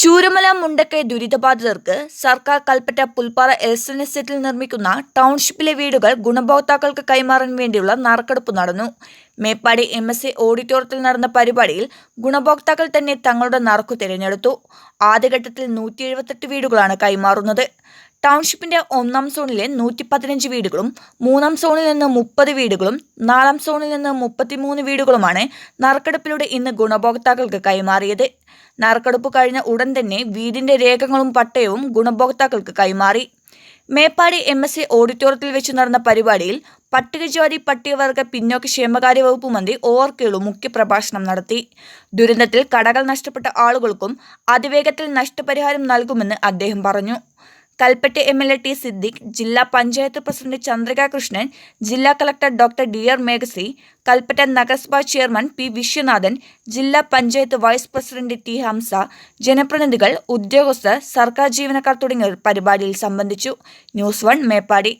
ചൂരമല മുണ്ടക്കൈ ദുരിതബാധിതർക്ക് സർക്കാർ കൽപ്പറ്റ പുൽപ്പാറ എൽസൺ എസ്റ്റേറ്റിൽ നിർമ്മിക്കുന്ന ടൗൺഷിപ്പിലെ വീടുകൾ ഗുണഭോക്താക്കൾക്ക് കൈമാറാൻ വേണ്ടിയുള്ള നറുക്കെടുപ്പ് നടന്നു. മേപ്പാടി MSA ഓഡിറ്റോറിയത്തിൽ നടന്ന പരിപാടിയിൽ ഗുണഭോക്താക്കൾ തന്നെ തങ്ങളുടെ നറുക്കു തിരഞ്ഞെടുത്തു. ആദ്യഘട്ടത്തിൽ 178 വീടുകളാണ് കൈമാറുന്നത്. ടൗൺഷിപ്പിന്റെ 1-ാം സോണിലെ 115 വീടുകളും 3-ാം സോണിൽ നിന്ന് 30 വീടുകളും 4-ാം സോണിൽ നിന്ന് 33 വീടുകളുമാണ് നറുക്കെടുപ്പിലൂടെ ഇന്ന് ഗുണഭോക്താക്കൾക്ക് കൈമാറിയത്. നറുക്കെടുപ്പ് കഴിഞ്ഞ ഉടൻ തന്നെ വീടിന്റെ രേഖകളും പട്ടയവും ഗുണഭോക്താക്കൾക്ക് കൈമാറി. മേപ്പാടി MSA ഓഡിറ്റോറിയത്തിൽ വെച്ച് നടന്ന പരിപാടിയിൽ പട്ടികജാതി പട്ടികവർഗ പിന്നോക്ക ക്ഷേമകാര്യ വകുപ്പ് മന്ത്രി OR കേളു മുഖ്യപ്രഭാഷണം നടത്തി. ദുരന്തത്തിൽ കടകൾ നഷ്ടപ്പെട്ട ആളുകൾക്കും അതിവേഗത്തിൽ നഷ്ടപരിഹാരം നൽകുമെന്ന് അദ്ദേഹം പറഞ്ഞു. കൽപ്പറ്റ MLA T സിദ്ദിഖ്, ജില്ലാ പഞ്ചായത്ത് പ്രസിഡന്റ് ചന്ദ്രിക കൃഷ്ണൻ, ജില്ലാ collector doctor DR Meghashree, Kalpetta നഗരസഭാ ചെയർമാൻ P വിശ്വനാഥൻ, ജില്ലാ panchayat vice president T Hamsa, ജനപ്രതിനിധികൾ, ഉദ്യോഗസ്ഥർ, സർക്കാർ ജീവനക്കാർ തുടങ്ങിയവർ പരിപാടിയിൽ സംബന്ധിച്ചു. ന്യൂസ് 1 മേപ്പാടി.